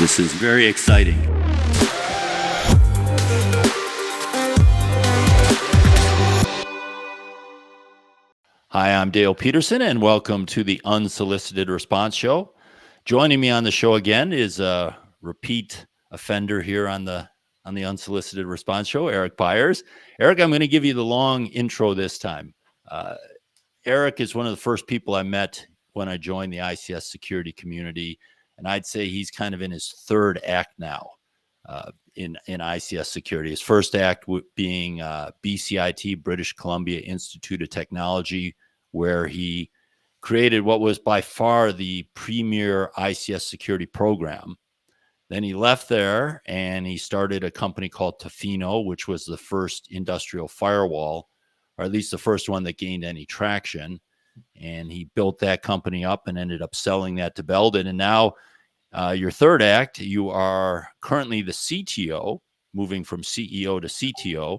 This is very exciting. Hi, I'm Dale Peterson, and welcome to the Unsolicited Response Show. Joining me on the show again is a repeat offender here on the Unsolicited Response Show, Eric Byres. Eric, I'm going to give you the long intro this time. Eric is one of the first people I met when I joined the ICS Security community, and I'd say he's kind of in his third act now in ICS Security. His first act being BCIT, British Columbia Institute of Technology, where he created what was by far the premier ICS security program. Then he left there and he started a company called Tofino, which was the first industrial firewall, or at least the first one that gained any traction. And he built that company up and ended up selling that to Belden. And now your third act, you are currently the CTO, moving from CEO to CTO,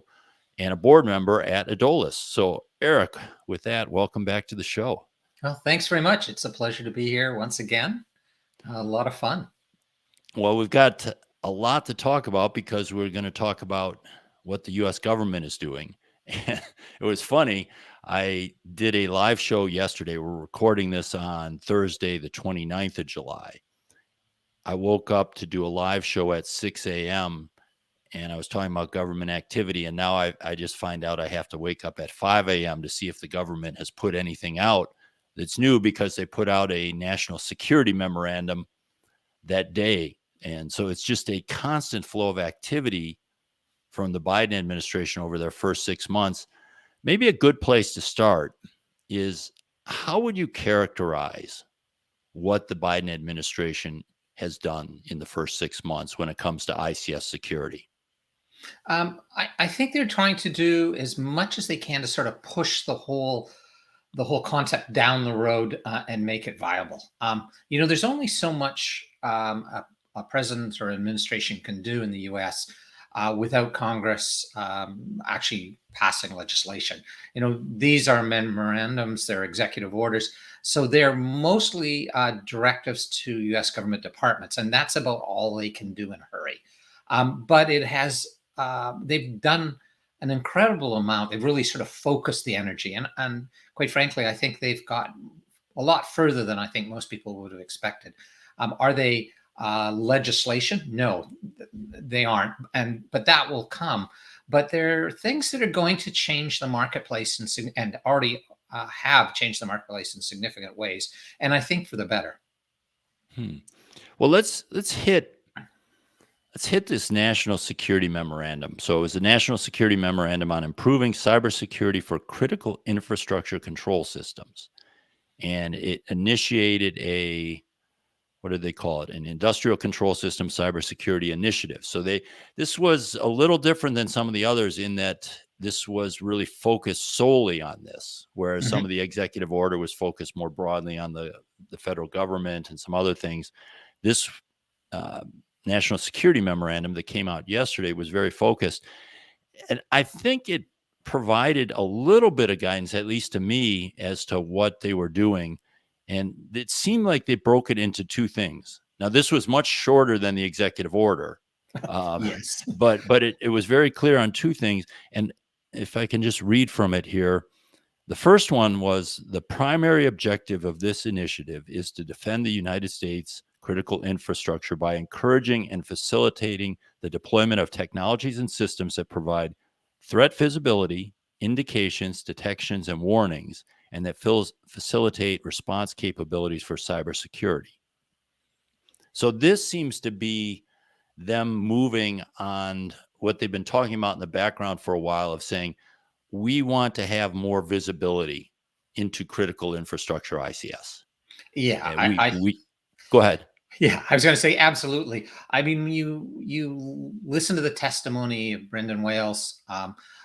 and a board member at aDolus. So Eric, with that, welcome back to the show. Well, thanks very much. It's a pleasure to be here once again. A lot of fun. Well, we've got a lot to talk about because we're going to talk about what the U.S. government is doing. And it was funny. I did a live show yesterday. We're recording this on Thursday, the 29th of July. I woke up to do a live show at 6 a.m. and I was talking about government activity. And now I just find out I have to wake up at 5 a.m. to see if the government has put anything out that's new, because they put out a National Security Memorandum that day. And so it's just a constant flow of activity from the Biden administration over their first 6 months. Maybe a good place to start is, how would you characterize what the Biden administration has done in the first 6 months when it comes to ICS security? I think they're trying to do as much as they can to sort of push the whole concept down the road and make it viable. There's only so much a president or administration can do in the U.S. Without Congress actually passing legislation. These are memorandums, they're executive orders, so they're mostly directives to U.S. government departments, and that's about all they can do in a hurry. But they've done an incredible amount. They've really sort of focused the energy, and quite frankly, I think they've got a lot further than I think most people would have expected. Are they legislation? No, they aren't, but that will come. But there are things that are going to change the marketplace and already have changed the marketplace in significant ways, and I think for the better. Well, let's hit this National Security Memorandum. So it was a National Security Memorandum on improving cybersecurity for critical infrastructure control systems. And it initiated what did they call it? An industrial control system cybersecurity initiative. So this was a little different than some of the others in that this was really focused solely on this, whereas some of the executive order was focused more broadly on the federal government and some other things. This National Security Memorandum that came out yesterday was very focused. And I think it provided a little bit of guidance, at least to me, as to what they were doing. And it seemed like they broke it into two things. Now, this was much shorter than the executive order, Yes. but it was very clear on two things. And if I can just read from it here, the first one was, the primary objective of this initiative is to defend the United States critical infrastructure by encouraging and facilitating the deployment of technologies and systems that provide threat visibility, indications, detections, and warnings, and that facilitate response capabilities for cybersecurity. So this seems to be them moving on what they've been talking about in the background for a while, of saying, we want to have more visibility into critical infrastructure ICS. Yeah, Go ahead. Yeah, I was going to say absolutely. I mean, you listen to the testimony of Brendan Wales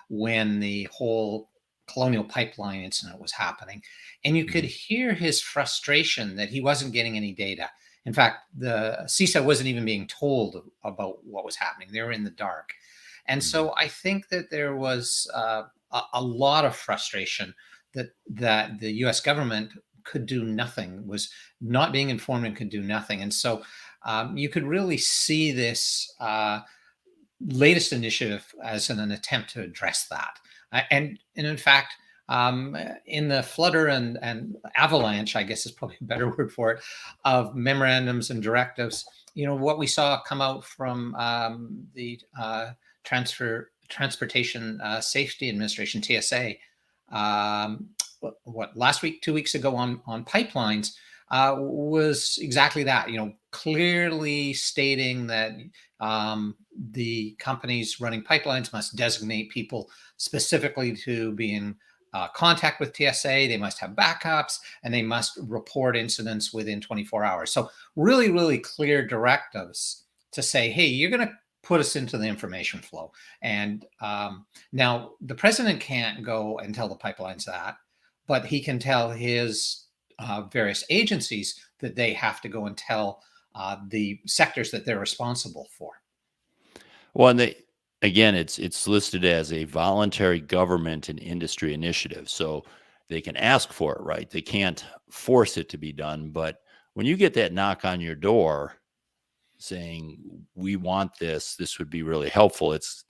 when the whole Colonial Pipeline incident was happening, and you could hear his frustration that he wasn't getting any data. In fact, the CISA wasn't even being told about what was happening. They were in the dark. And so I think that there was a lot of frustration that the U.S. government could do nothing, was not being informed and could do nothing. And so you could really see this latest initiative as an attempt to address that. And in fact, in the flutter and avalanche, I guess is probably a better word for it, of memorandums and directives, what we saw come out from the Transportation Safety Administration, TSA, what last week, 2 weeks ago on pipelines, was exactly that. Clearly stating that the companies running pipelines must designate people specifically to be in contact with TSA. They must have backups, and they must report incidents within 24 hours. So really, really clear directives to say, hey, you're going to put us into the information flow. And now the president can't go and tell the pipelines that, but he can tell his various agencies that they have to go and tell the sectors that they're responsible for. Well, and again, it's listed as a voluntary government and industry initiative, so they can ask for it, right? They can't force it to be done. But when you get that knock on your door saying, we want this would be really helpful, it's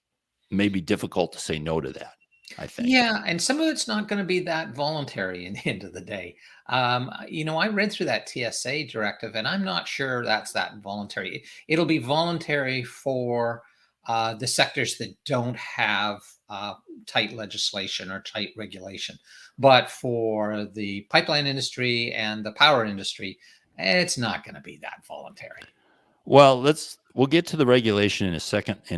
maybe difficult to say no to that, I think. Yeah, and some of it's not going to be that voluntary in the end of the day. I read through that TSA directive, and I'm not sure that's that voluntary. It'll be voluntary for the sectors that don't have tight legislation or tight regulation. But for the pipeline industry and the power industry, it's not going to be that voluntary. Well, we'll get to the regulation in a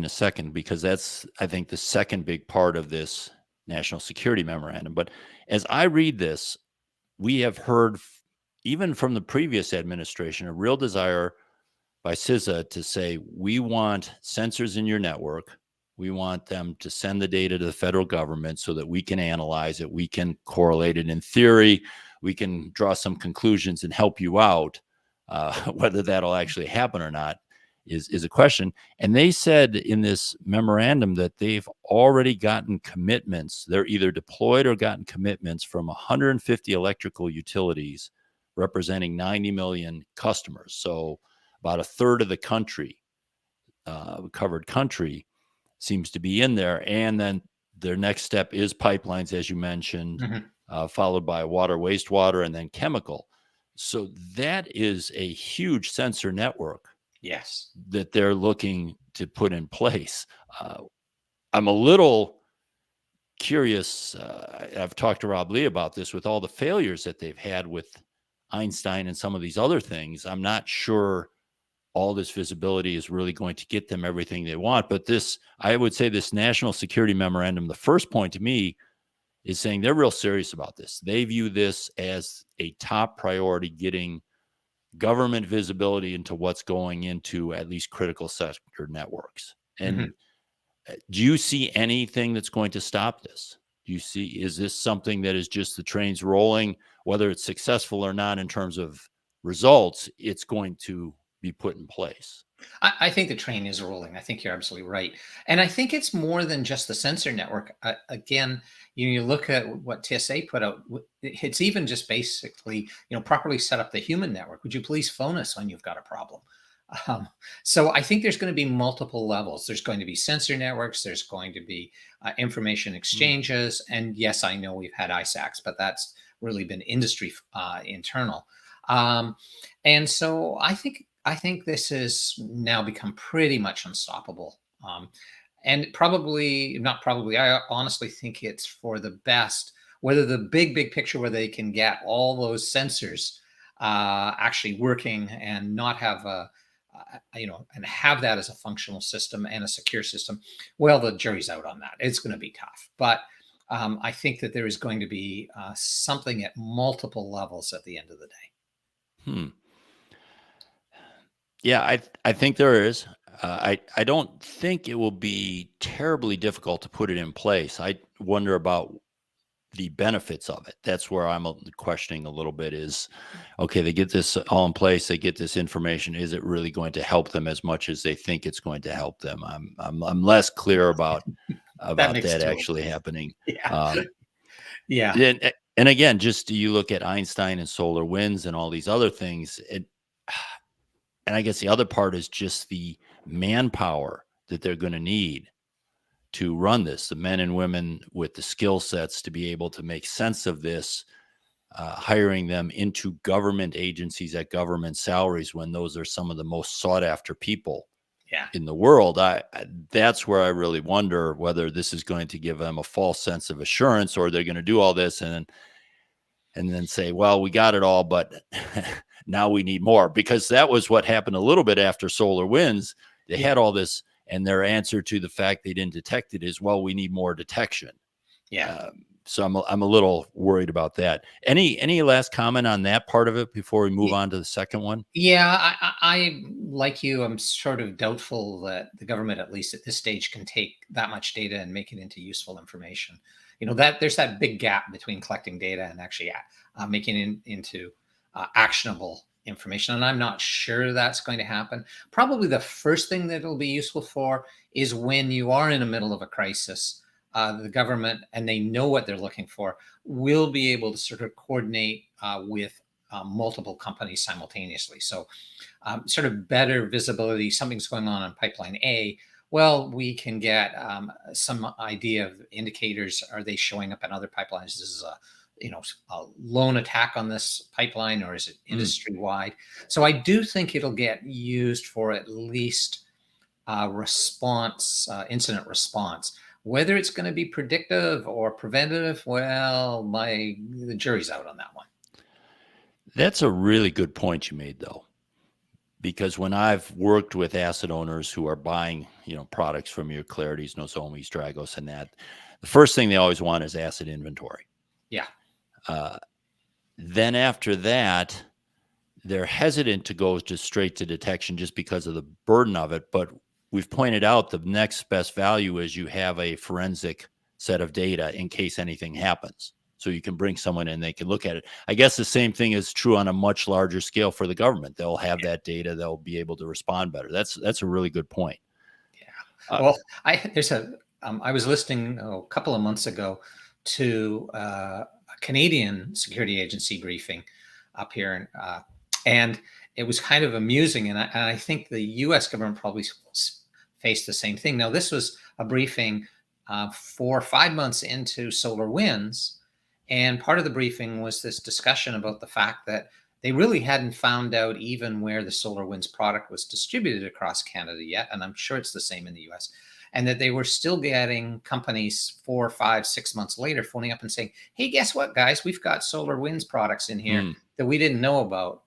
second, because that's, I think, the second big part of this National Security Memorandum. But as I read this, we have heard, even from the previous administration, a real desire by CISA to say, we want sensors in your network. We want them to send the data to the federal government so that we can analyze it. We can correlate it in theory. We can draw some conclusions and help you out. Whether that'll actually happen or not is a question. And they said in this memorandum that they've already gotten commitments. They're either deployed or gotten commitments from 150 electrical utilities representing 90 million customers. So about a third of the country, covered country, seems to be in there. And then their next step is pipelines, as you mentioned, followed by water, wastewater, and then chemical. So that is a huge sensor network. Yes. That they're looking to put in place. I'm a little curious. I've talked to Rob Lee about this with all the failures that they've had with Einstein and some of these other things. I'm not sure all this visibility is really going to get them everything they want. But I would say this National Security Memorandum, the first point to me is saying they're real serious about this. They view this as a top priority, getting government visibility into what's going into at least critical sector networks. And do you see anything that's going to stop this? Is this something that is just the train's rolling, whether it's successful or not in terms of results, it's going to be put in place? I think the train is rolling. I think you're absolutely right. And I think it's more than just the sensor network. Again, you look at what TSA put out, it's even just basically, properly set up the human network. Would you please phone us when you've got a problem? So I think there's going to be multiple levels. There's going to be sensor networks. There's going to be information exchanges. And yes, I know we've had ISACs, but that's really been industry internal. And so I think this has now become pretty much unstoppable. And I honestly think it's for the best, whether the big picture where they can get all those sensors actually working and not have and have that as a functional system and a secure system. Well, the jury's out on that. It's going to be tough. But I think that there is going to be something at multiple levels at the end of the day. Yeah, I think there is. I don't think it will be terribly difficult to put it in place. I wonder about the benefits of it. That's where I'm questioning a little bit is, okay, they get this all in place, they get this information. Is it really going to help them as much as they think it's going to help them? I'm less clear about that actually happening. Yeah. Yeah. And again, just you look at Einstein and solar winds and all these other things. And I guess the other part is just the manpower that they're going to need to run this, the men and women with the skill sets to be able to make sense of this, hiring them into government agencies at government salaries when those are some of the most sought after people in the world. That's where I really wonder whether this is going to give them a false sense of assurance, or they're going to do all this and then say, well, we got it all, but now we need more, because that was what happened a little bit after solar winds. They had all this, and their answer to the fact they didn't detect it is, well, we need more detection. So I'm a little worried about that. Any last comment on that part of it before we move on to the second one? Yeah, I like you, I'm sort of doubtful that the government, at least at this stage, can take that much data and make it into useful information. That there's that big gap between collecting data and actually making it into actionable information. And I'm not sure that's going to happen. Probably the first thing that it'll be useful for is when you are in the middle of a crisis. The government, and they know what they're looking for, will be able to sort of coordinate with multiple companies simultaneously. So sort of better visibility, something's going on pipeline A. Well, we can get some idea of indicators. Are they showing up in other pipelines? This is a lone attack on this pipeline, or is it industry wide? So I do think it'll get used for at least incident response. Whether it's going to be predictive or preventative, well, the jury's out on that one. That's a really good point you made, though, because when I've worked with asset owners who are buying, products from your Clarities, Nozomis, Dragos, and that, the first thing they always want is asset inventory. Yeah. Then after that, they're hesitant to go just straight to detection just because of the burden of it. But we've pointed out the next best value is you have a forensic set of data in case anything happens. So you can bring someone in, they can look at it. I guess the same thing is true on a much larger scale for the government. They'll have that data. They'll be able to respond better. That's a really good point. Yeah. Well, I was listening a couple of months ago to a Canadian security agency briefing up here, and it was kind of amusing. And I think the U.S. government probably faced the same thing. Now, this was a briefing 4 or 5 months into solar winds. And part of the briefing was this discussion about the fact that they really hadn't found out even where the SolarWinds product was distributed across Canada yet. And I'm sure it's the same in the US. And that they were still getting companies 4, 5, 6 months later phoning up and saying, hey, guess what, guys? We've got SolarWinds products in here that we didn't know about.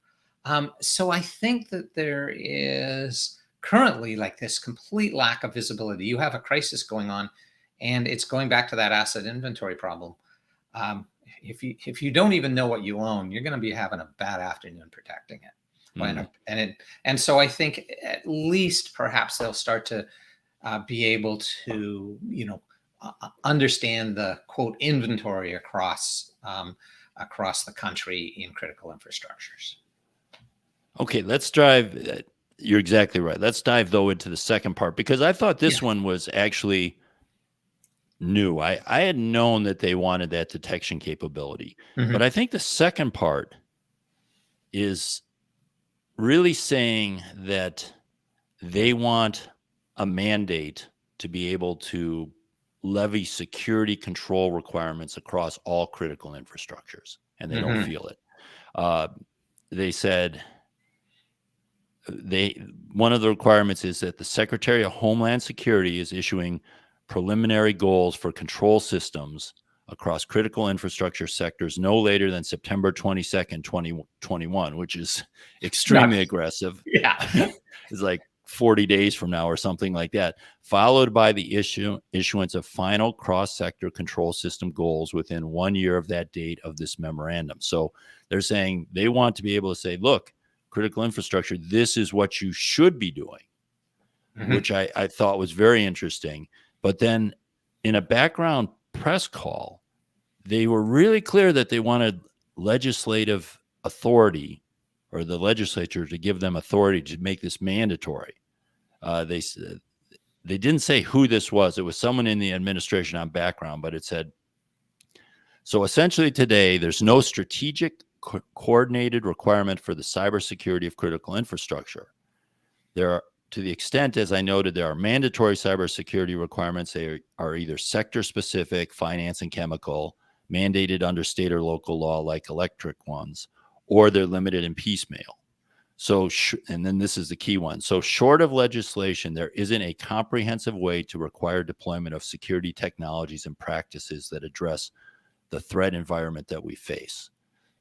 So I think that there is currently like this complete lack of visibility. You have a crisis going on, and it's going back to that asset inventory problem. If you don't even know what you own, you're going to be having a bad afternoon protecting it. And so I think at least perhaps they'll start to be able to understand the quote inventory across the country in critical infrastructures. Okay, let's drive. You're exactly right. Let's dive though into the second part, because I thought this one was actually new. I had known that they wanted that detection capability, but I think the second part is really saying that they want a mandate to be able to levy security control requirements across all critical infrastructures, and they don't feel it. They said one of the requirements is that the Secretary of Homeland Security is issuing preliminary goals for control systems across critical infrastructure sectors no later than September 22nd, 2021, which is extremely aggressive. Yeah. It's like 40 days from now or something like that, followed by the issuance of final cross-sector control system goals within 1 year of that date of this memorandum. So they're saying they want to be able to say, look, critical infrastructure, this is what you should be doing, which I thought was very interesting. But then in a background press call, they were really clear that they wanted legislative authority, or the legislature to give them authority to make this mandatory. They didn't say who this was. It was someone in the administration on background, but it said So essentially today, there's no strategic coordinated requirement for the cybersecurity of critical infrastructure. There are, to the extent, as I noted, there are mandatory cybersecurity requirements. They are either sector specific, finance and chemical, mandated under state or local law like electric ones, or they're limited in piecemeal. So, and then this is the key one. So short of legislation, there isn't a comprehensive way to require deployment of security technologies and practices that address the threat environment that we face.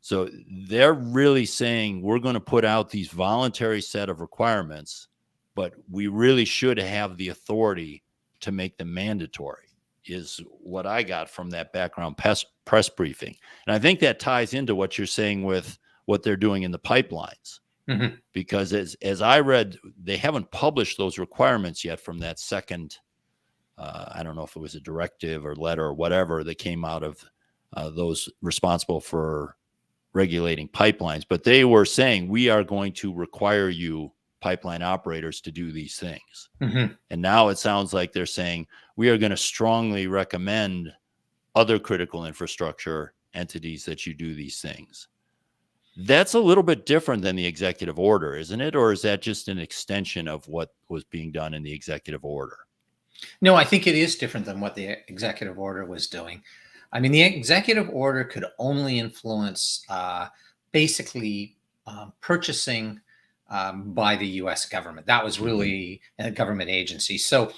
So they're really saying we're going to put out these voluntary set of requirements, but we really should have the authority to make them mandatory, is what I got from that background press briefing. And I think that ties into what you're saying with what they're doing in the pipelines. Mm-hmm. Because as I read, they haven't published those requirements yet from that second, I don't know if it was a directive or letter or whatever that came out of those responsible for regulating pipelines. But they were saying, we are going to require you pipeline operators to do these things. Mm-hmm. And now it sounds like they're saying, we are going to strongly recommend other critical infrastructure entities that you do these things. That's a little bit different than the executive order, isn't it? Or is that just an extension of what was being done in the executive order? No, I think it is different than what the executive order was doing. I mean, the executive order could only influence basically purchasing by the U.S. government. That was really a government agency. So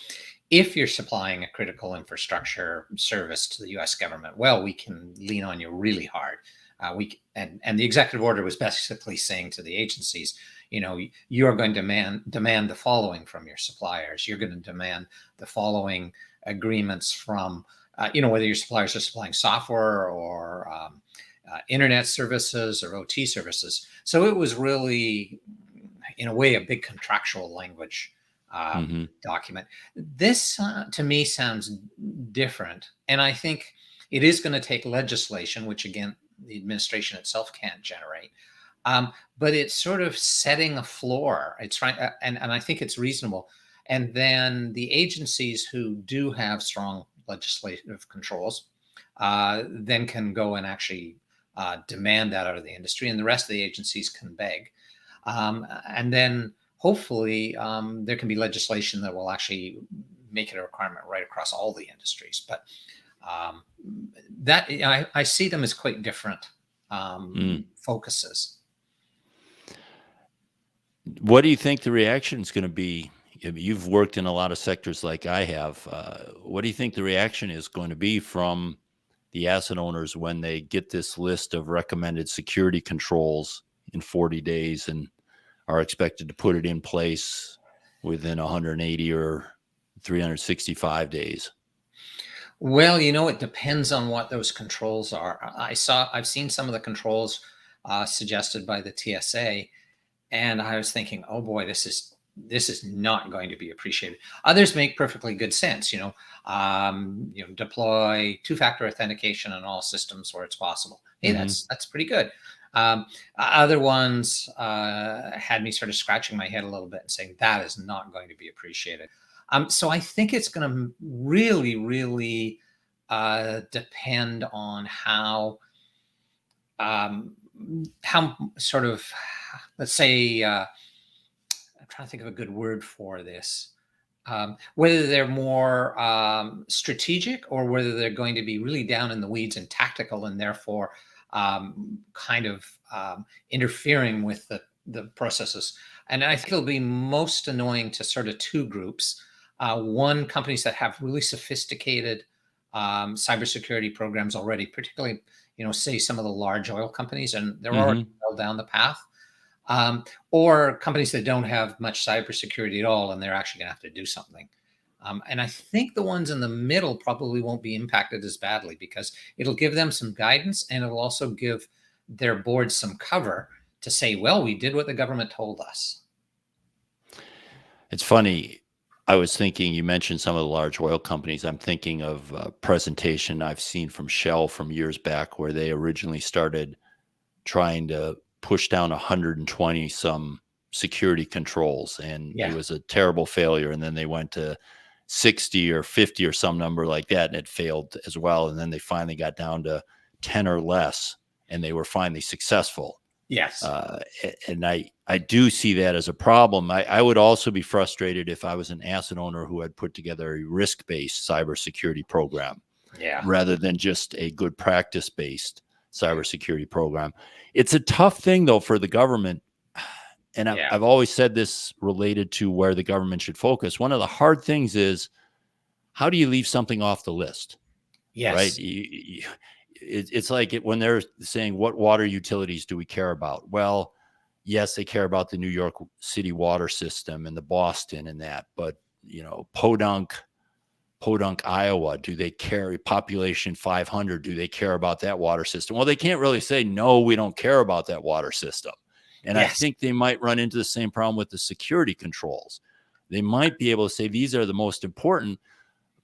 if you're supplying a critical infrastructure service to the U.S. government, well, we can lean on you really hard. And the executive order was basically saying to the agencies, you know, you are going to demand the following from your suppliers. You're going to demand the following agreements from, whether your suppliers are supplying software or internet services or OT services. So it was really, in a way, a big contractual language document. This, to me, sounds different. And I think it is going to take legislation, which, again, the administration itself can't generate. But it's sort of setting a floor. It's right. And I think it's reasonable. And then the agencies who do have strong legislative controls then can go and actually demand that out of the industry. And the rest of the agencies can beg. And then hopefully there can be legislation that will actually make it a requirement right across all the industries. But that I see them as quite different focuses. What do you think the reaction is going to be? You've worked in a lot of sectors like I have. What do you think the reaction is going to be from the asset owners when they get this list of recommended security controls in 40 days and are expected to put it in place within 180 or 365 days? Well, it depends on what those controls are. I've seen some of the controls suggested by the TSA, and I was thinking, oh boy, this is not going to be appreciated. Others make perfectly good sense. Deploy two-factor authentication on all systems where it's possible. Hey, that's pretty good. Other ones had me sort of scratching my head a little bit and saying that is not going to be appreciated. So I think it's going to really, really depend on how sort of, let's say, I'm trying to think of a good word for this, whether they're more strategic or whether they're going to be really down in the weeds and tactical and therefore kind of interfering with the processes. And I think it'll be most annoying to sort of two groups. One, companies that have really sophisticated cybersecurity programs already, particularly, say some of the large oil companies, and they're already well down the path. Or companies that don't have much cybersecurity at all, and they're actually going to have to do something. And I think the ones in the middle probably won't be impacted as badly because it'll give them some guidance and it'll also give their boards some cover to say, well, we did what the government told us. It's funny. I was thinking, you mentioned some of the large oil companies. I'm thinking of a presentation I've seen from Shell from years back where they originally started trying to push down 120 some security controls, and it was a terrible failure. And then they went to 60 or 50 or some number like that, and it failed as well. And then they finally got down to 10 or less, and they were finally successful. Yes. And I do see that as a problem. I would also be frustrated if I was an asset owner who had put together a risk-based cybersecurity program rather than just a good practice-based cybersecurity program. It's a tough thing, though, for the government. And I've always said this related to where the government should focus. One of the hard things is, how do you leave something off the list? Yes. Right? It's like when they're saying, what water utilities do we care about? Well, yes, they care about the New York City water system and the Boston and that, but Podunk, Iowa, do they care? Population 500, do they care about that water system? Well, they can't really say, no, we don't care about that water system. And I think they might run into the same problem with the security controls. They might be able to say these are the most important,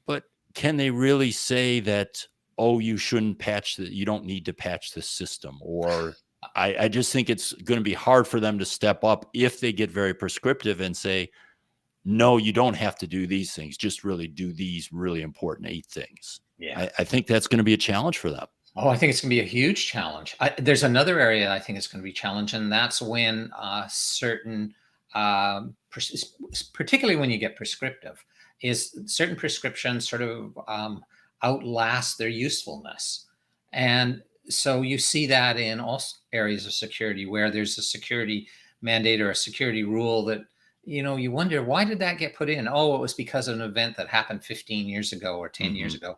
but can they really say that, oh, you shouldn't patch that, you don't need to patch this system? Or I just think it's going to be hard for them to step up if they get very prescriptive and say, no, you don't have to do these things. Just really do these really important 8 things. Yeah. I think that's going to be a challenge for them. Oh, I think it's going to be a huge challenge. There's another area I think is going to be challenging, and that's when certain, particularly when you get prescriptive, is certain prescriptions sort of outlast their usefulness. And so you see that in all areas of security where there's a security mandate or a security rule that, you wonder, why did that get put in? Oh, it was because of an event that happened 15 years ago or 10 years ago.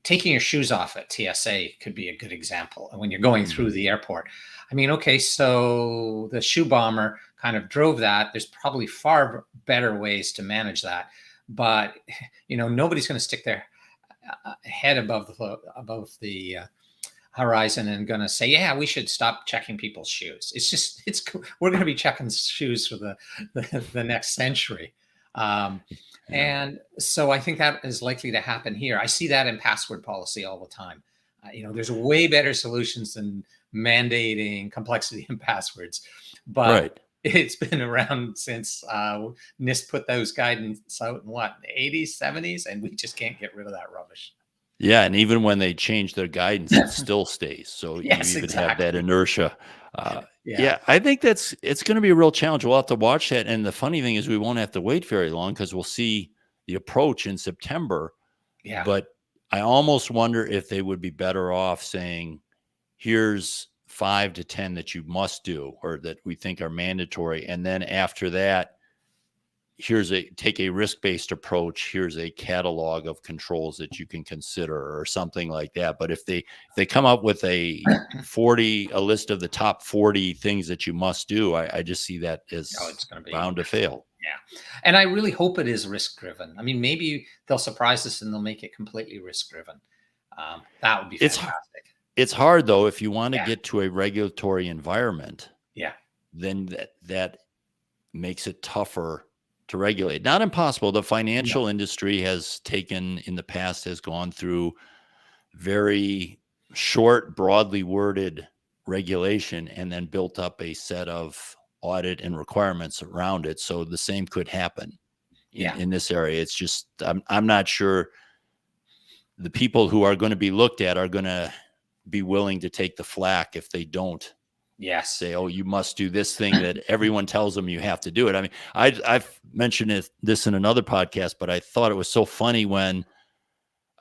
Taking your shoes off at TSA could be a good example. When you're going through the airport, okay, so the shoe bomber kind of drove that. There's probably far better ways to manage that, but nobody's going to stick their head above the horizon and going to say, yeah, we should stop checking people's shoes. We're going to be checking shoes for the next century. And so I think that is likely to happen here. I see that in password policy all the time. There's way better solutions than mandating complexity in passwords, but it's been around since NIST put those guidance out in the 80s, 70s, and we just can't get rid of that rubbish. Yeah, and even when they change their guidance, it still stays. So you even have that inertia. Yeah, I think it's going to be a real challenge. We'll have to watch that. And the funny thing is we won't have to wait very long because we'll see the approach in September. Yeah. But I almost wonder if they would be better off saying, here's 5 to 10 that you must do or that we think are mandatory. And then after that, take a risk-based approach. Here's a catalog of controls that you can consider or something like that. But if they come up with a list of the top 40 things that you must do, I just see that as it's going to be bound to fail. Yeah. And I really hope it is risk-driven. Maybe they'll surprise us and they'll make it completely risk-driven. That would be fantastic. It's hard though, if you want to get to a regulatory environment, then that makes it tougher to regulate. Not impossible. The financial industry has gone through very short, broadly worded regulation and then built up a set of audit and requirements around it. So the same could happen in this area. It's just, I'm not sure the people who are going to be looked at are going to be willing to take the flack if they don't say, oh, you must do this thing that everyone tells them you have to do it. I've mentioned this in another podcast, but I thought it was so funny when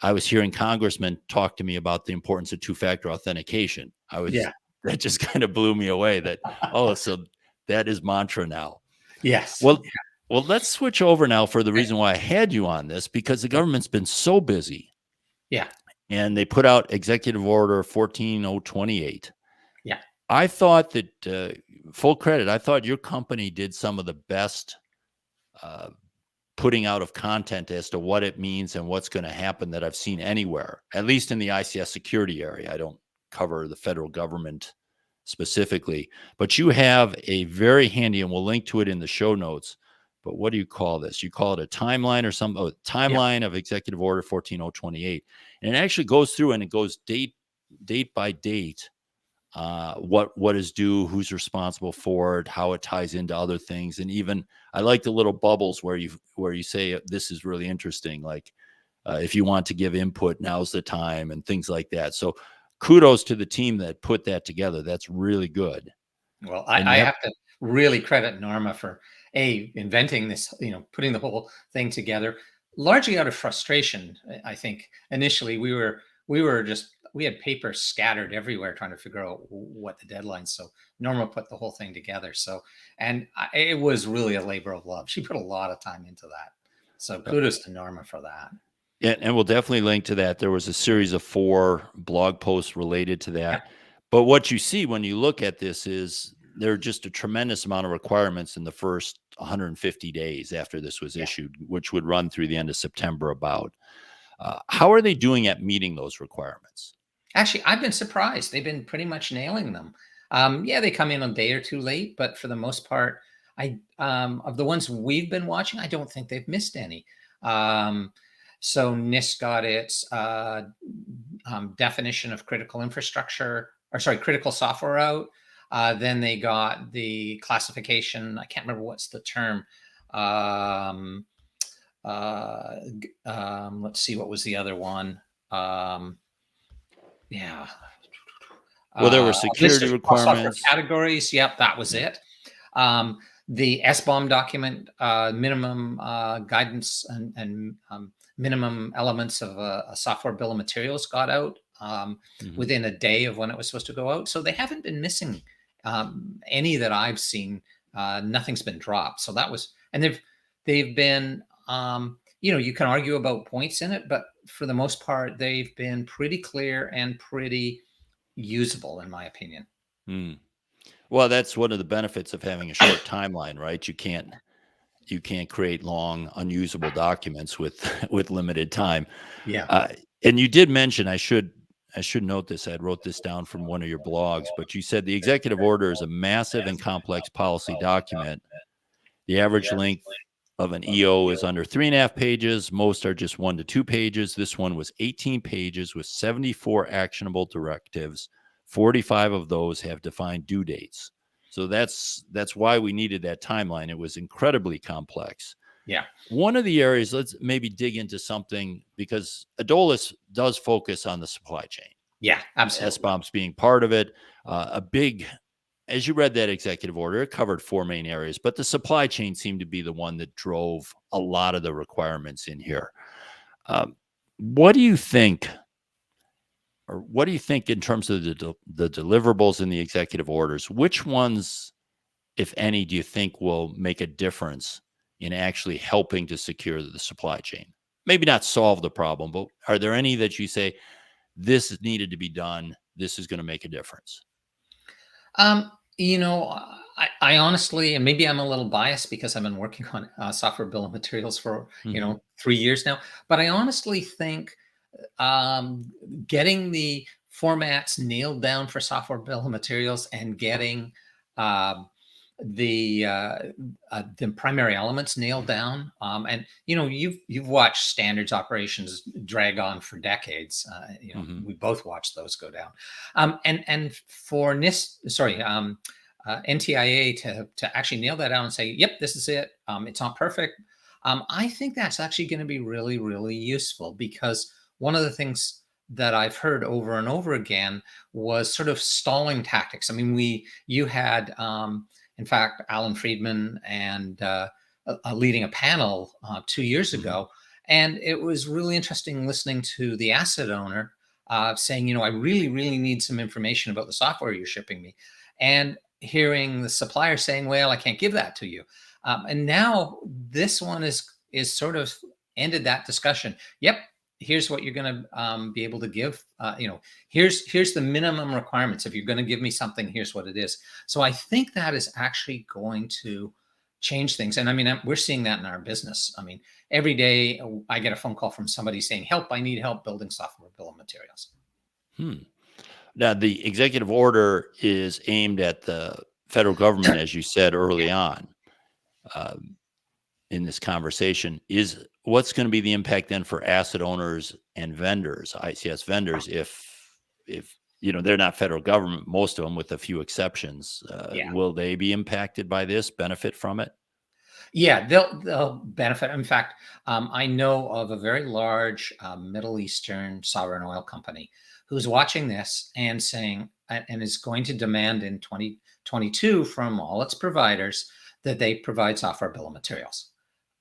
I was hearing congressmen talk to me about the importance of 2-factor authentication. That just kind of blew me away that, so that is mantra now. Yes. Well, let's switch over now for the reason why I had you on this, because the government's been so busy. Yeah. And they put out Executive Order 14028. Yeah. I thought that, full credit, I thought your company did some of the best putting out of content as to what it means and what's going to happen that I've seen anywhere, at least in the ICS security area. I don't cover the federal government specifically, but you have a very handy, and we'll link to it in the show notes, but what do you call this? You call it a timeline or some timeline of Executive Order 14028. And it actually goes through and it goes date by date, what is due, who's responsible for it, how it ties into other things. And even I like the little bubbles where you say this is really interesting. Like If you want to give input, now's the time, and things like that. So kudos to the team that put that together. That's really good. Well, And I you have, have to really credit Norma for inventing this, putting the whole thing together, largely out of frustration. I think initially we had papers scattered everywhere trying to figure out what the deadlines. So Norma put the whole thing together. So it was really a labor of love. She put a lot of time into that. So kudos to Norma for that. and we'll definitely link to that. There was a series of 4 blog posts related to that. Yeah. But what you see when you look at this is there are just a tremendous amount of requirements in the first 150 days after this was issued, which would run through the end of September about. How are they doing at meeting those requirements? Actually, I've been surprised. They've been pretty much nailing them. Yeah, they come in a day or two late, but for the most part, of the ones we've been watching, I don't think they've missed any. So NIST got its definition of critical infrastructure, or sorry, critical software out. Then they got the classification. I can't remember what's the term. Let's see, what was the other one? Yeah. Well, there were List security of software requirements. categories. Yep, that was Yeah. it. The SBOM document, minimum guidance and minimum elements of a software bill of materials got out within a day of when it was supposed to go out. So they haven't been missing any that I've seen. Nothing's been dropped. So that was, and they've been, you can argue about points in it, but for the most part, they've been pretty clear and pretty usable, in my opinion. Well, that's one of the benefits of having a short timeline, right? You can't create long, unusable documents with with limited time. Yeah. And you did mention, I should note this. I wrote this down from one of your blogs, but you said the executive order is a massive and complex policy document. The average length of an EO is under 3.5 pages. Most are just 1 to 2 pages. This one was 18 pages with 74 actionable directives. 45 of those have defined due dates. So that's why we needed that timeline. It was incredibly complex. Yeah. One of the areas, let's maybe dig into something, because aDolus does focus on the supply chain. Yeah, absolutely. SBOMs being part of it. As you read that executive order, it covered 4 main areas, but the supply chain seemed to be the one that drove a lot of the requirements in here. What do you think, in terms of the deliverables in the executive orders? Which ones, if any, do you think will make a difference in actually helping to secure the supply chain? Maybe not solve the problem, but are there any that you say, this needed to be done, this is going to make a difference? I honestly, and maybe I'm a little biased because I've been working on software bill of materials for 3 years now, but I honestly think getting the formats nailed down for software bill of materials and getting uh, the primary elements nailed down, and you've watched standards operations drag on for decades. We both watched those go down, and for NIST, NTIA to actually nail that out and say, yep, this is it. It's not perfect. I think that's actually going to be really, really useful, because one of the things that I've heard over and over again was sort of stalling tactics. I mean, you had, in fact, Alan Friedman and leading a panel 2 years ago, and it was really interesting listening to the asset owner saying, I really, really need some information about the software you're shipping me, and hearing the supplier saying, well, I can't give that to you. And now this one is sort of ended that discussion. Yep, here's what you're going to be able to give. Here's the minimum requirements. If you're going to give me something, here's what it is. So I think that is actually going to change things. And I mean, we're seeing that in our business. I mean, every day I get a phone call from somebody saying, help, I need help building software bill of materials. Now, the executive order is aimed at the federal government, as you said early on in this conversation. Is what's going to be the impact then for asset owners and vendors, ICS vendors, if they're not federal government, most of them with a few exceptions? Will they be impacted by this, benefit from it? Yeah, they'll benefit. In fact, I know of a very large Middle Eastern sovereign oil company who's watching this and saying, and is going to demand in 2022 from all its providers that they provide software bill of materials.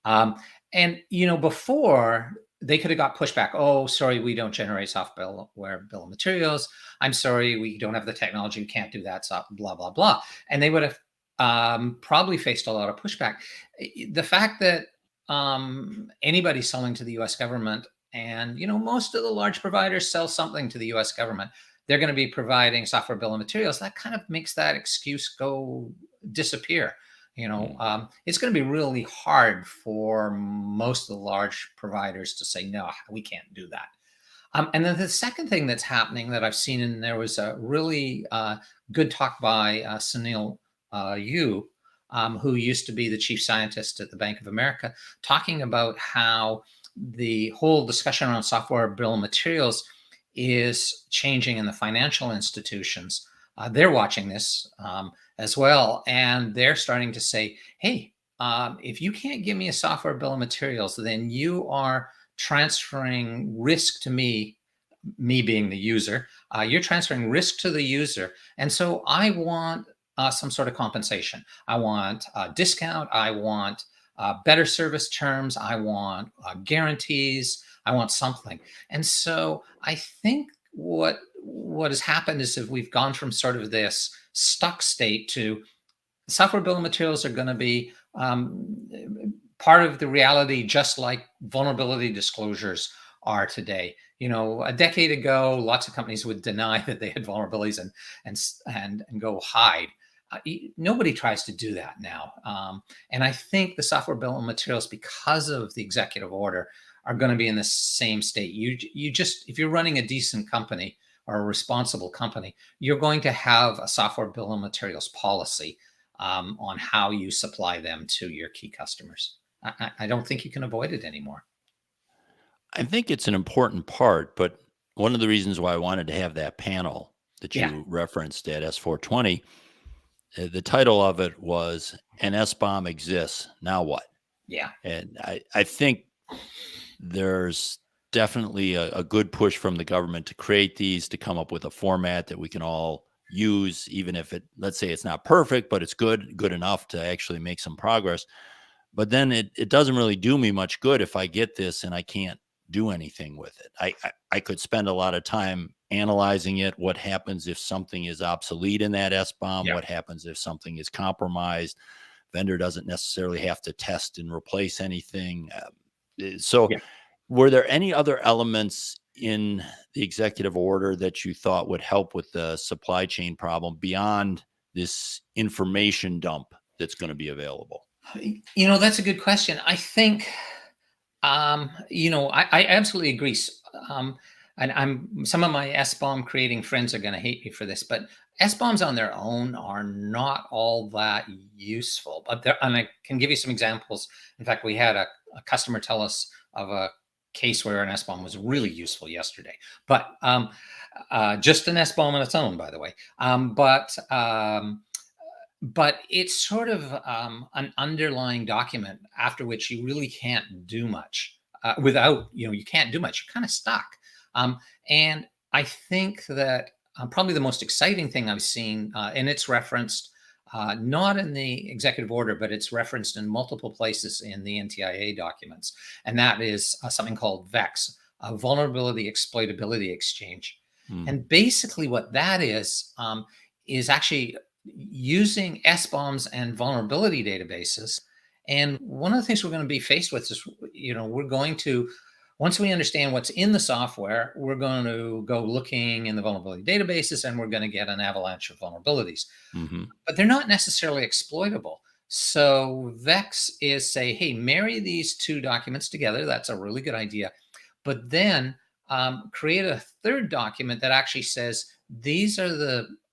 Um, and before they could have got pushback. Oh, sorry, we don't generate software bill of materials. I'm sorry, we don't have the technology. We can't do that. So blah blah blah. And they would have probably faced a lot of pushback. The fact that anybody selling to the U.S. government, and most of the large providers sell something to the U.S. government, they're going to be providing software bill of materials. That kind of makes that excuse go disappear. It's going to be really hard for most of the large providers to say, no, we can't do that. And then the second thing that's happening that I've seen, and there was a really good talk by Sunil Yu, who used to be the chief scientist at the Bank of America, talking about how the whole discussion around software bill of materials is changing in the financial institutions. They're watching this as well, and they're starting to say, hey, if you can't give me a software bill of materials, then you are transferring risk to me being the user. You're transferring risk to the user. And so I want some sort of compensation. I want a discount. I want better service terms. I want guarantees. I want something. And so I think what has happened is if we've gone from sort of this stuck state to software bill of materials are going to be part of the reality, just like vulnerability disclosures are today. A decade ago, lots of companies would deny that they had vulnerabilities and go hide. Nobody tries to do that now. And I think the software bill of materials, because of the executive order, are going to be in the same state. You just, if you're running a decent company or a responsible company, you're going to have a software bill of materials policy on how you supply them to your key customers. I don't think you can avoid it anymore. I think it's an important part, but one of the reasons why I wanted to have that panel that you referenced at S420, the title of it was "An SBOM Exists, Now What?" Yeah. And I think there's definitely a good push from the government to create these, to come up with a format that we can all use, even if let's say it's not perfect, but it's good enough to actually make some progress. But then it doesn't really do me much good if I get this and I can't do anything with it. I could spend a lot of time analyzing it. What happens if something is obsolete in that SBOM? Yeah. What happens if something is compromised? Vendor doesn't necessarily have to test and replace anything. Were there any other elements in the executive order that you thought would help with the supply chain problem beyond this information dump that's going to be available? That's a good question. I think, I absolutely agree. And some of my SBOM creating friends are going to hate me for this, but SBOMs on their own are not all that useful. And I can give you some examples. In fact, we had a customer tell us of a case where an SBOM was really useful yesterday, but just an SBOM on its own, by the way. But it's sort of an underlying document after which you really can't do much without, you can't do much. You're kind of stuck. And I think that probably the most exciting thing I've seen, and it's referenced not in the executive order, but it's referenced in multiple places in the NTIA documents. And that is something called VEX, a Vulnerability Exploitability Exchange. And basically what that is actually using SBOMs and vulnerability databases. And one of the things we're going to be faced with is, we're going to, once we understand what's in the software, we're going to go looking in the vulnerability databases and we're going to get an avalanche of vulnerabilities. But they're not necessarily exploitable. So VEX is say, hey, marry these two documents together. That's a really good idea. But then create a third document that actually says, these are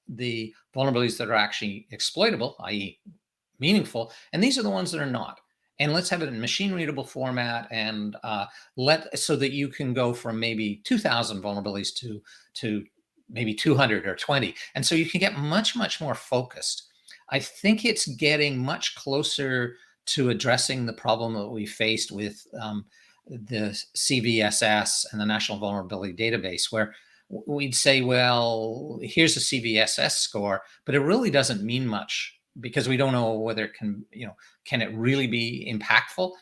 the vulnerabilities that are actually exploitable, i.e. meaningful, and these are the ones that are not. And let's have it in machine readable format, and so that you can go from maybe 2,000 vulnerabilities to maybe 200 or 20. And so you can get much, much more focused. I think it's getting much closer to addressing the problem that we faced with the CVSS and the National Vulnerability Database, where we'd say, well, here's a CVSS score, but it really doesn't mean much because we don't know whether it can, can it really be impactful?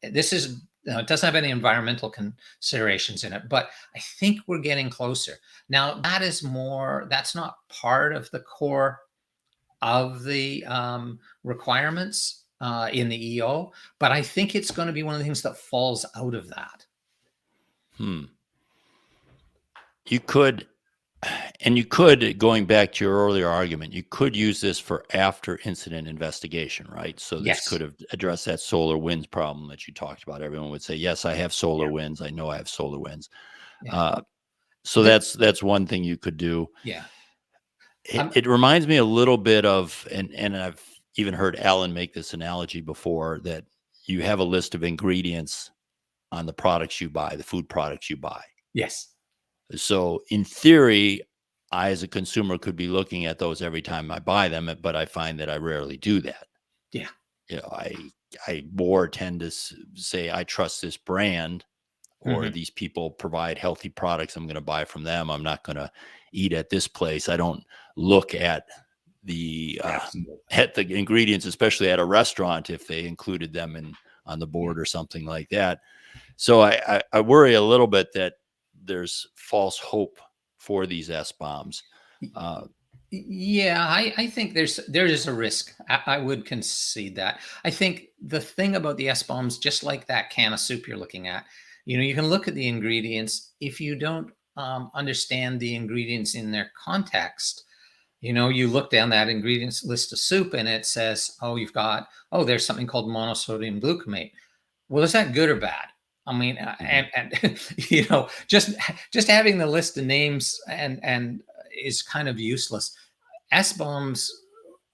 This is, it doesn't have any environmental considerations in it, but I think we're getting closer. Now, that's not part of the core of the requirements in the EO, but I think it's going to be one of the things that falls out of that. You could, going back to your earlier argument, you could use this for after incident investigation, right? So this Yes. could have addressed that solar winds problem that you talked about. Everyone would say, yes, I have solar winds. I know I have solar winds. Yeah. So that's one thing you could do. Yeah. It reminds me a little bit of, and I've even heard Alan make this analogy before, that you have a list of ingredients on the products you buy, the food products you buy. Yes. So in theory, I, as a consumer, could be looking at those every time I buy them, but I find that I rarely do that. Yeah. I more tend to say, I trust this brand, or these people provide healthy products. I'm going to buy from them. I'm not going to eat at this place. I don't look at the ingredients, especially at a restaurant, if they included them on the board or something like that. So I worry a little bit that there's false hope for these SBOMs. Yeah, I think there is a risk. I would concede that. I think the thing about the SBOMs, just like that can of soup you're looking at, you can look at the ingredients. If you don't understand the ingredients in their context, you look down that ingredients list of soup and it says, there's something called monosodium glutamate. Well, is that good or bad? I mean, and just having the list of names and is kind of useless. SBOMs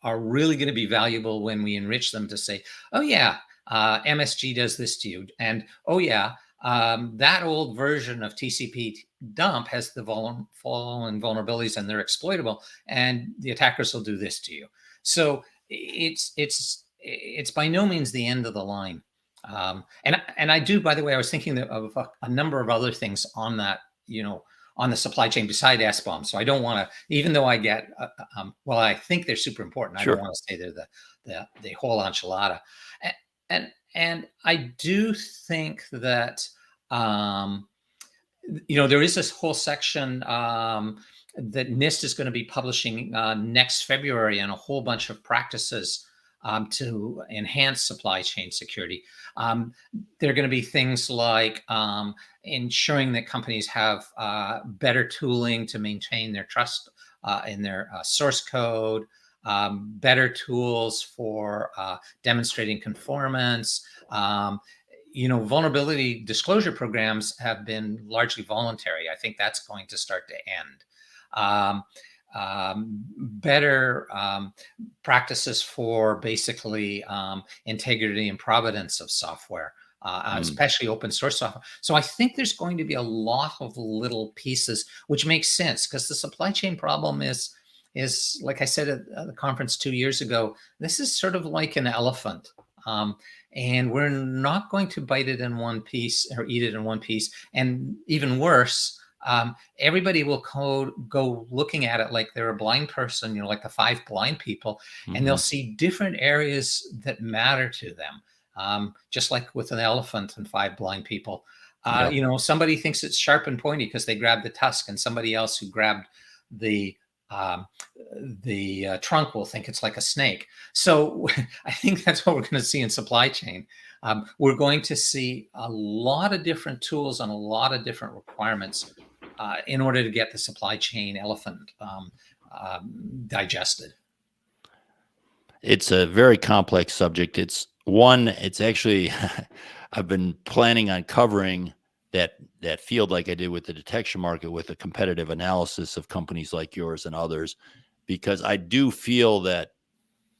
are really going to be valuable when we enrich them to say, MSG does this to you, and that old version of TCP dump has the following vulnerabilities and they're exploitable, and the attackers will do this to you. So it's by no means the end of the line. And I do, by the way, I was thinking of a number of other things on that, on the supply chain beside SBOM. So I don't want to, even though I get, I think they're super important. Sure. I don't want to say they're the whole enchilada. And I do think that, there is this whole section that NIST is going to be publishing next February on a whole bunch of practices to enhance supply chain security. There are going to be things like ensuring that companies have better tooling to maintain their trust in their source code, better tools for demonstrating conformance. Vulnerability disclosure programs have been largely voluntary. I think that's going to start to end. Better practices for basically integrity and provenance of software, especially open source software. So I think there's going to be a lot of little pieces, which makes sense because the supply chain problem is like I said at the conference 2 years ago, this is sort of like an elephant. And we're not going to bite it in one piece or eat it in one piece. And even worse, everybody will go looking at it like they're a blind person, like the 5 blind people, and they'll see different areas that matter to them. Just like with an elephant and 5 blind people. Somebody thinks it's sharp and pointy because they grabbed the tusk, and somebody else who grabbed the trunk will think it's like a snake. So I think that's what we're going to see in supply chain. We're going to see a lot of different tools and a lot of different requirements in order to get the supply chain elephant digested. It's a very complex subject. It's actually, I've been planning on covering that field like I did with the detection market with a competitive analysis of companies like yours and others, because I do feel that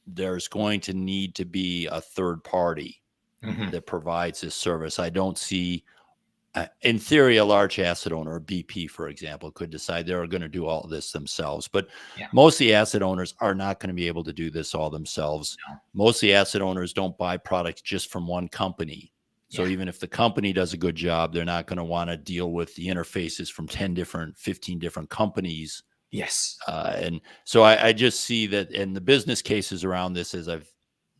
there's going to need to be a third party that provides this service. I don't see in theory, a large asset owner, a BP, for example, could decide they're going to do all of this themselves. But Yeah. most of the asset owners are not going to be able to do this all themselves. No. Most of the asset owners don't buy products just from one company. So Yeah. even if the company does a good job, they're not going to want to deal with the interfaces from 15 different companies. Yes. And so I just see that, and the business cases around this, as I've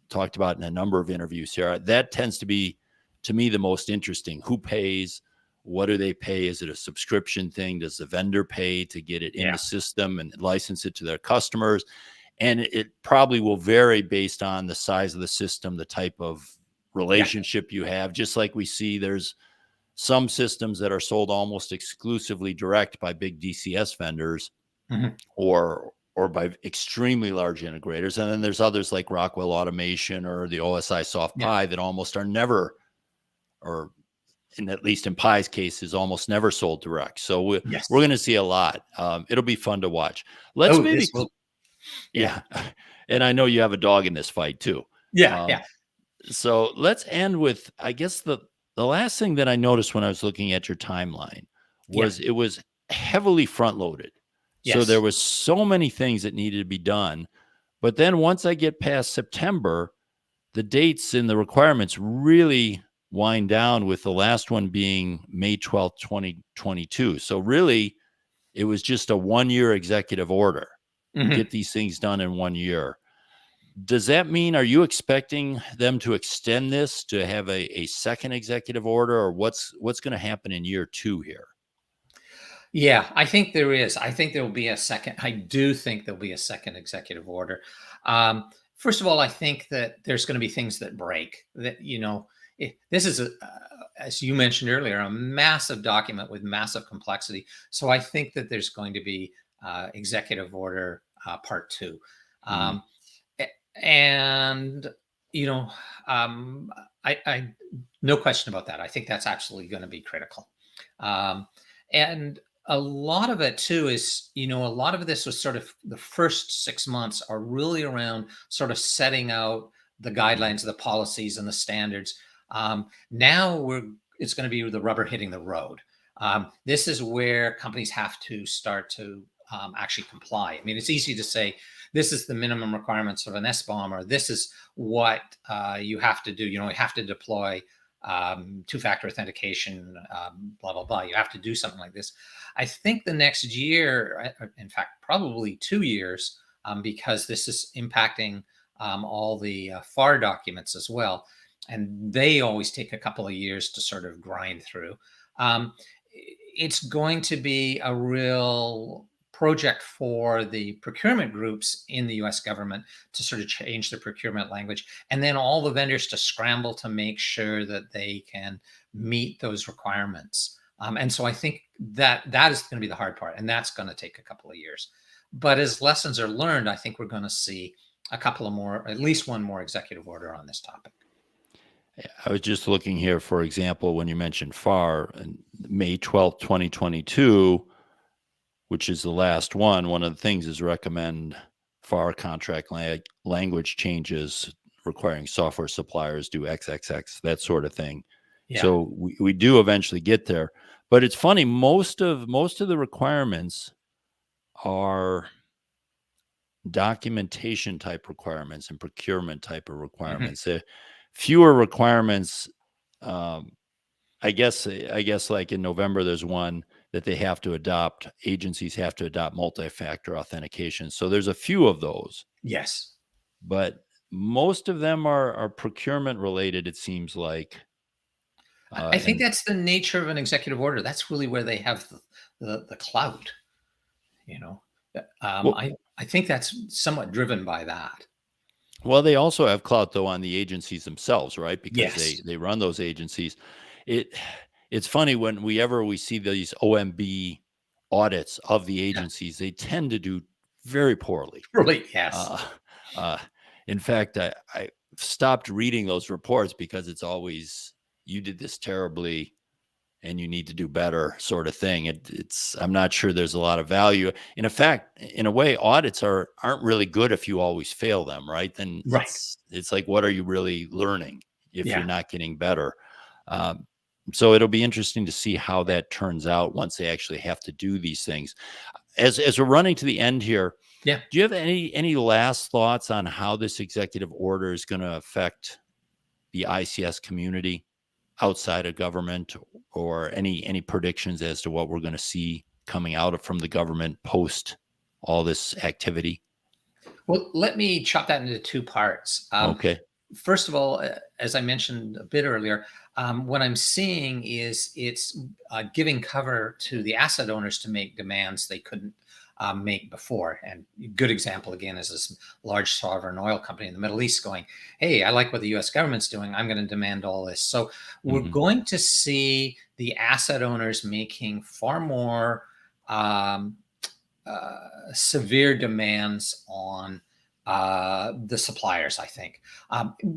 talked about in a number of interviews here, that tends to be, to me, the most interesting. Who pays? What do they pay? Is it a subscription thing? Does the vendor pay to get it in Yeah. the system and license it to their customers? And it probably will vary based on the size of the system, the type of relationship you have. Just like we see, there's some systems that are sold almost exclusively direct by big DCS vendors, Mhm. or by extremely large integrators. And then there's others like Rockwell Automation or the OSI Soft Yeah. Pi that almost are never, or at least in Pi's case, is almost never sold direct. So we're Yes. going to see a lot. It'll be fun to watch. Let's maybe, This will. yeah. And I know you have a dog in this fight too. Yeah. Yeah. So let's end with, I guess, the last thing that I noticed when I was looking at your timeline was it was heavily front loaded. So Yes. there was so many things that needed to be done. But then once I get past September, the dates and the requirements really wind down, with the last one being May 12th, 2022. So really, it was just a 1-year executive order. Mhm. Get these things done in 1 year. Does that mean, are you expecting them to extend this to have a second executive order, or what's going to happen in year 2 here? Yeah, I think there is. I think there will be a second. I do think there'll be a second executive order. First of all, I think that there's going to be things that break. That this is as you mentioned earlier, a massive document with massive complexity. So I think that there's going to be executive order part 2, Mhm. and you know, I no question about that. I think that's absolutely going to be critical. And a lot of it too is, a lot of this was sort of the first 6 months are really around sort of setting out the guidelines, the policies, and the standards. Now it's going to be the rubber hitting the road. This is where companies have to start to actually comply. I mean, it's easy to say this is the minimum requirements of an SBOM, or this is what you have to do. You have to deploy two-factor authentication, blah, blah, blah. You have to do something like this. I think the next year, in fact, probably 2 years, because this is impacting all the FAR documents as well. And they always take a couple of years to sort of grind through. It's going to be a real project for the procurement groups in the US government to sort of change the procurement language, and then all the vendors to scramble to make sure that they can meet those requirements. And so I think that is going to be the hard part, and that's going to take a couple of years. But as lessons are learned, I think we're going to see a couple of more, at least one more executive order on this topic. I was just looking here, for example, when you mentioned FAR, May 12th, 2022, which is the last one of the things is recommend FAR contract language changes requiring software suppliers do XXX, that sort of thing. Yeah. So we do eventually get there. But it's funny, most of the requirements are documentation type requirements and procurement type of requirements. Fewer requirements. I guess like in November, there's one that they have to adopt. Agencies have to adopt multi-factor authentication. So there's a few of those. Yes. But most of them are procurement related, it seems like. I think that's the nature of an executive order. That's really where they have the clout. Well, I think that's somewhat driven by that. Well, they also have clout though on the agencies themselves, right? Because Yes. they run those agencies. It's funny when we see these OMB audits of the agencies, they tend to do very poorly. Really, yes. In fact, I stopped reading those reports because it's always, you did this terribly and you need to do better sort of thing. I'm not sure there's a lot of value. In fact, in a way, audits aren't really good if you always fail them, right? Then Right. it's like, what are you really learning if Yeah. you're not getting better? So it'll be interesting to see how that turns out once they actually have to do these things. As we're running to the end here, Yeah. do you have any last thoughts on how this executive order is going to affect the ICS community outside of government, or any predictions as to what we're going to see coming out from the government post all this activity? Well, let me chop that into two parts. Okay. First of all, as I mentioned a bit earlier, what I'm seeing is it's giving cover to the asset owners to make demands they couldn't make before. And a good example, again, is this large sovereign oil company in the Middle East going, hey, I like what the US government's doing. I'm going to demand all this. So we're Mhm. going to see the asset owners making far more um, severe demands on the suppliers, I think.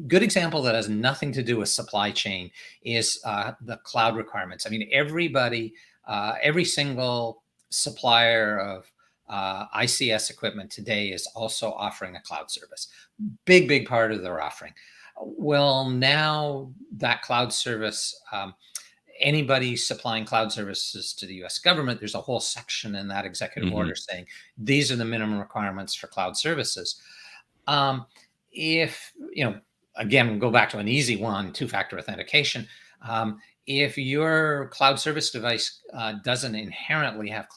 Good example that has nothing to do with supply chain is the cloud requirements. I mean, every single supplier of ICS equipment today is also offering a cloud service. Big part of their offering. Well, now that cloud service, anybody supplying cloud services to the US government, there's a whole section in that executive Mhm. order saying these are the minimum requirements for cloud services. Um, if, again, we'll go back to an easy one, two-factor authentication. If your cloud service device doesn't inherently have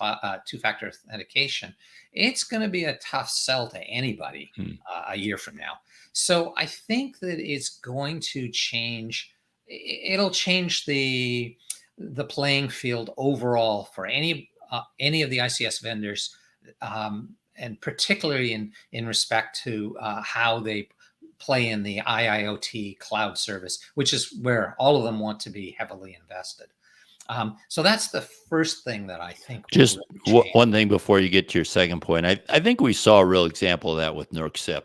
two-factor authentication, it's going to be a tough sell to anybody Hmm. a year from now. So I think that it's going to change. It'll change the playing field overall for any of the ICS vendors, and particularly in respect to how they play in the IIoT cloud service, which is where all of them want to be heavily invested. So that's the first thing that I think will Just really change. one thing before you get to your second point. I think we saw a real example of that with NERC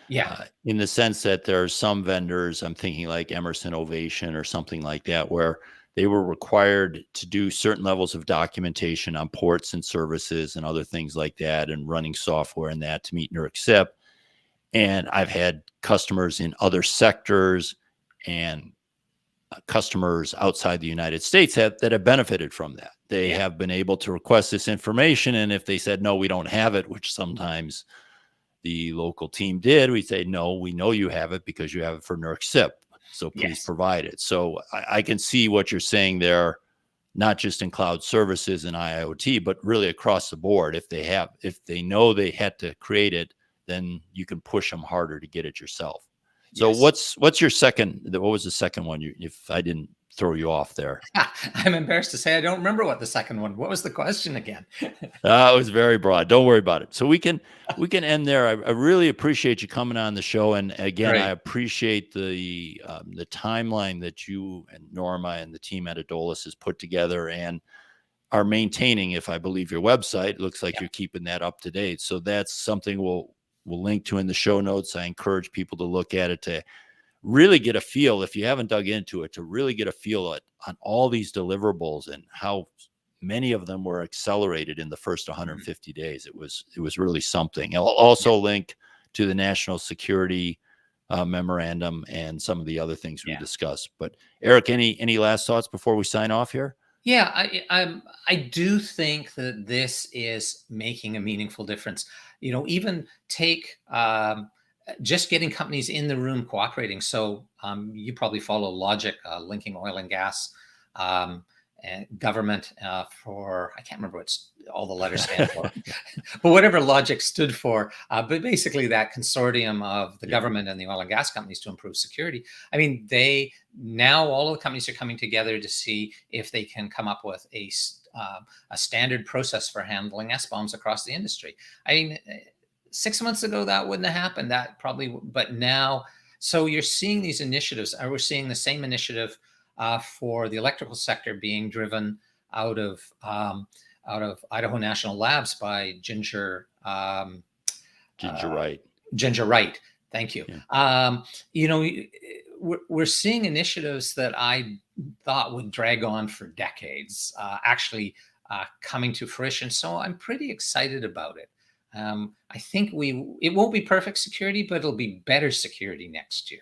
Yeah, in the sense that there are some vendors, I'm thinking like Emerson Ovation or something like that, where they were required to do certain levels of documentation on ports and services and other things like that, and running software and that to meet NERC. And I've had customers in other sectors and customers outside the United States that have benefited from that. They yeah, have been able to request this information. And if they said, no, we don't have it, which sometimes the local team did, we say, no, we know you have it because you have it for NERC. So please yes, provide it. So I can see what you're saying there, not just in cloud services and IoT, but really across the board. If they know they had to create it, then you can push them harder to get it yourself. So yes. what's your second? What was the second one? If I didn't throw you off there. I'm embarrassed to say I don't remember what the second one. What was the question again? It was very broad. Don't worry about it. So we can end there. I really appreciate you coming on the show, and again, I Great. appreciate the timeline that you and Norma and the team at aDolus has put together and are maintaining. If I believe your website, it looks like Yeah. you're keeping that up to date. So that's something we'll link to in the show notes. I encourage people to look at it to really get a feel, if you haven't dug into it, to really get a feel on all these deliverables and how many of them were accelerated in the first Mhm. 150 days. It was really something. I'll also link to the National Security Memorandum and some of the other things we Yeah. discussed. But Eric, any last thoughts before we sign off here? Yeah, I do think that this is making a meaningful difference. Even take just getting companies in the room cooperating. So you probably follow Logic, linking oil and gas, and government for, I can't remember what all the letters stand for, but whatever Logic stood for. But basically, that consortium of the Yeah. government and the oil and gas companies to improve security. I mean, they now all of the companies are coming together to see if they can come up with a standard process for handling S-bombs across the industry. I mean, 6 months ago that wouldn't have happened. That probably, but now, so you're seeing these initiatives. We're seeing the same initiative for the electrical sector being driven out of um, out of Idaho National Labs by Ginger, uh, right? Ginger Wright. Thank you. Yeah. You know, we're seeing initiatives that I thought would drag on for decades actually coming to fruition. So I'm pretty excited about it. I think it won't be perfect security, but it'll be better security next year.